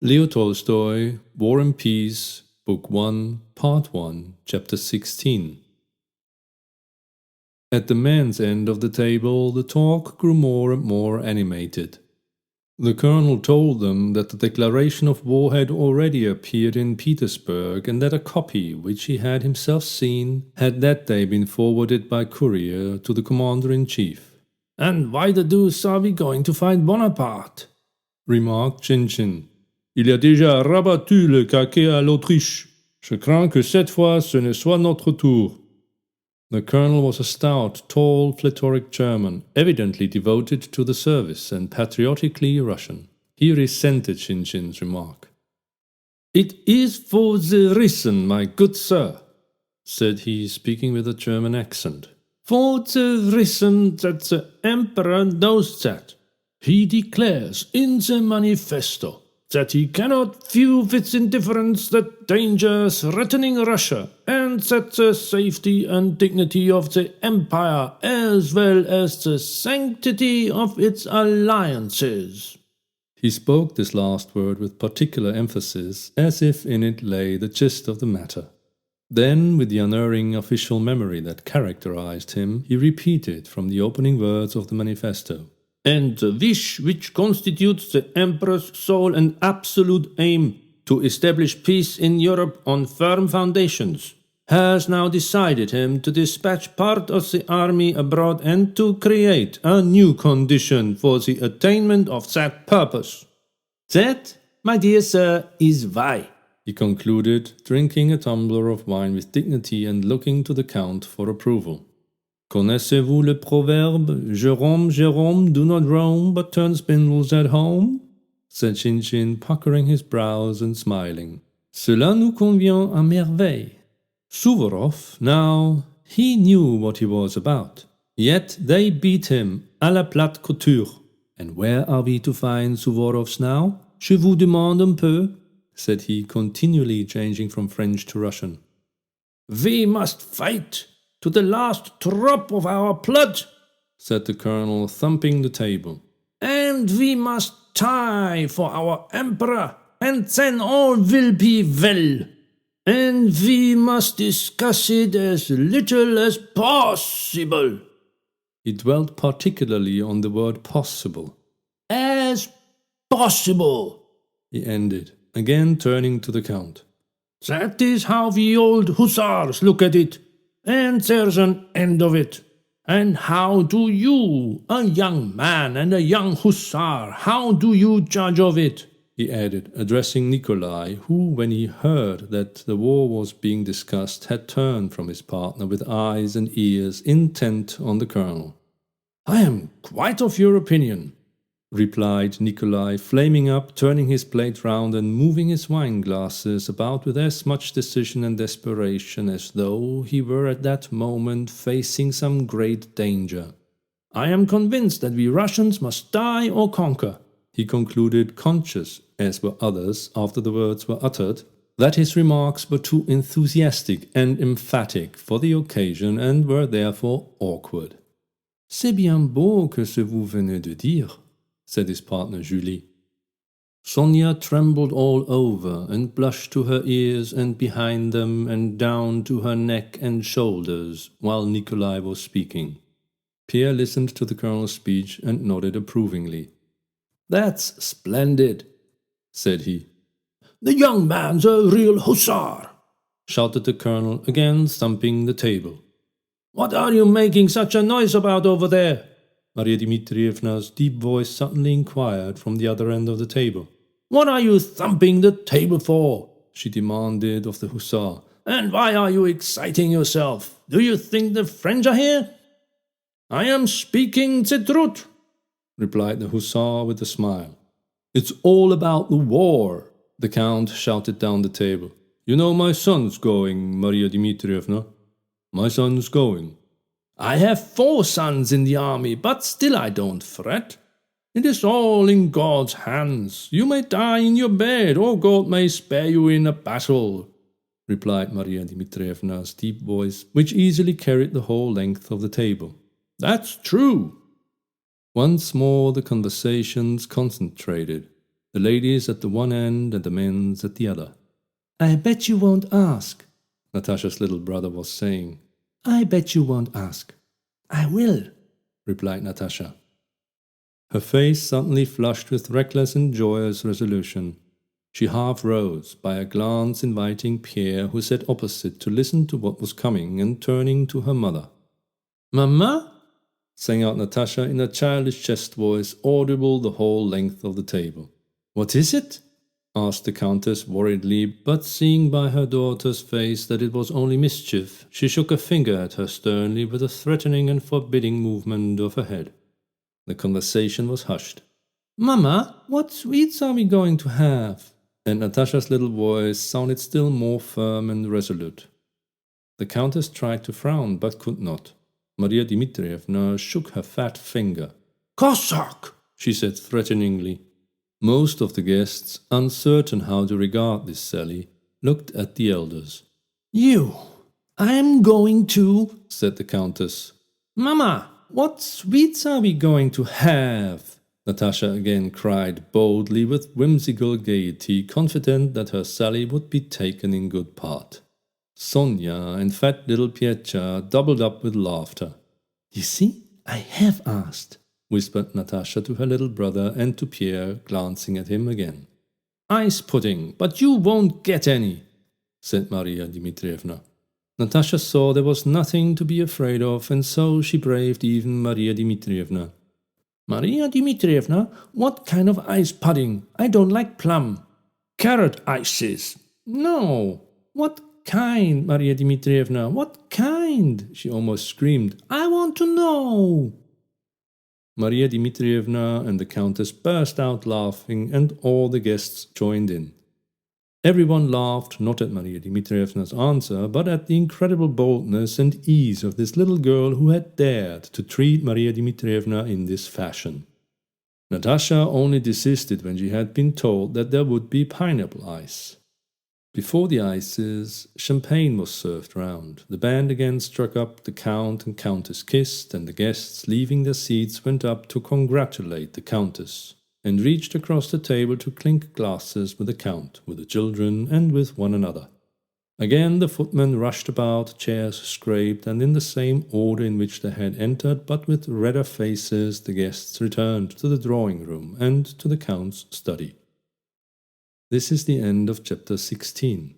Leo Tolstoy, War and Peace, Book 1, Part 1, Chapter 16. At the men's end of the table, the talk grew more and more animated. The colonel told them that the declaration of war had already appeared in Petersburg, and that a copy, which he had himself seen, had that day been forwarded by courier to the commander-in-chief. "And why the deuce are we going to fight Bonaparte?" remarked Chin-Chin. Il a déjà rabattu le caquet à l'Autriche. Je crains que cette fois ce ne soit notre tour. The colonel was a stout, tall, plethoric German, evidently devoted to the service and patriotically Russian. He resented Chin-Chin's remark. "It is for the reason, my good sir," said he, speaking with a German accent. "For the reason that the emperor knows that. He declares in the manifesto that he cannot view with indifference the danger threatening Russia, and that the safety and dignity of the empire, as well as the sanctity of its alliances." He spoke this last word with particular emphasis, as if in it lay the gist of the matter. Then, with the unerring official memory that characterized him, he repeated from the opening words of the manifesto. "And the wish which constitutes the emperor's sole and absolute aim, to establish peace in Europe on firm foundations, has now decided him to dispatch part of the army abroad and to create a new condition for the attainment of that purpose. That, my dear sir, is why," he concluded, drinking a tumbler of wine with dignity and looking to the Count for approval. "Connaissez-vous le proverbe, Jérôme do not roam, but turn spindles at home?" said Chin-Chin, puckering his brows and smiling. "Cela nous convient à merveille." Suvorov, now, he knew what he was about. Yet they beat him à la plate couture. And where are we to find Suvorovs now? Je vous demande un peu, said he, continually changing from French to Russian. "We must fight to the last drop of our blood," said the colonel, thumping the table. "And we must die for our emperor, and then all will be well. And we must discuss it as little as possible." He dwelt particularly on the word possible. "As possible," he ended, again turning to the Count. "That is how we old hussars look at it. And there's an end of it. And how do you, a young man and a young hussar, how do you judge of it?" he added, addressing Nikolai, who, when he heard that the war was being discussed, had turned from his partner with eyes and ears intent on the colonel. "I am quite of your opinion," replied Nikolai, flaming up, turning his plate round and moving his wine glasses about with as much decision and desperation as though he were at that moment facing some great danger. "I am convinced that we Russians must die or conquer," he concluded, conscious, as were others after the words were uttered, that his remarks were too enthusiastic and emphatic for the occasion and were therefore awkward. "C'est bien beau que ce vous venez de dire," said his partner Julie. Sonia trembled all over and blushed to her ears and behind them and down to her neck and shoulders while Nikolai was speaking. Pierre listened to the colonel's speech and nodded approvingly. "That's splendid," said he. "The young man's a real hussar," shouted the colonel, again thumping the table. "What are you making such a noise about over there?" Marya Dmitrievna's deep voice suddenly inquired from the other end of the table. "What are you thumping the table for?" she demanded of the hussar. "And why are you exciting yourself? Do you think the French are here?" "I am speaking the truth," replied the hussar with a smile. "It's all about the war," the Count shouted down the table. "You know my son's going, Marya Dmitrievna. My son's going." "I have 4 sons in the army, but still I don't fret. It is all in God's hands. You may die in your bed, or God may spare you in a battle," replied Marya Dmitrievna's deep voice, which easily carried the whole length of the table. "That's true." Once more the conversations concentrated. the ladies at the one end and the men's at the other. "I bet you won't ask," Natasha's little brother was saying. "I bet you won't ask." "I will," replied Natasha. Her face suddenly flushed with reckless and joyous resolution. She half rose, by a glance inviting Pierre, who sat opposite, to listen to what was coming, and turning to her mother. "Mamma?" sang out Natasha in a childish chest voice, audible the whole length of the table. "What is it?" asked the Countess worriedly, but seeing by her daughter's face that it was only mischief, she shook a finger at her sternly with a threatening and forbidding movement of her head. The conversation was hushed. "Mamma, what sweets are we going to have?" And Natasha's little voice sounded still more firm and resolute. The Countess tried to frown, but could not. Marya Dmitrievna shook her fat finger. "Cossack!" she said threateningly. Most of the guests, uncertain how to regard this sally, looked at the elders. "You! I'm going to," said the Countess. "Mamma, what sweets are we going to have?" Natasha again cried boldly with whimsical gaiety, confident that her sally would be taken in good part. Sonia and fat little Pietya doubled up with laughter. "You see, I have asked," whispered Natasha to her little brother and to Pierre, glancing at him again. "Ice pudding, but you won't get any," said Marya Dmitrievna. Natasha saw there was nothing to be afraid of, and so she braved even Marya Dmitrievna. "Marya Dmitrievna, what kind of ice pudding? I don't like plum." "Carrot ices." "No." "What kind, Marya Dmitrievna? What kind?" she almost screamed. "I want to know." Marya Dmitrievna and the Countess burst out laughing, and all the guests joined in. Everyone laughed not at Marya Dmitrievna's answer, but at the incredible boldness and ease of this little girl who had dared to treat Marya Dmitrievna in this fashion. Natasha only desisted when she had been told that there would be pineapple ice. Before the ices, champagne was served round. The band again struck up, the Count and Countess kissed, and the guests, leaving their seats, went up to congratulate the Countess, and reached across the table to clink glasses with the Count, with the children, and with one another. Again the footmen rushed about, chairs scraped, and in the same order in which they had entered, but with redder faces, the guests returned to the drawing-room and to the Count's study. This is the end of chapter 16.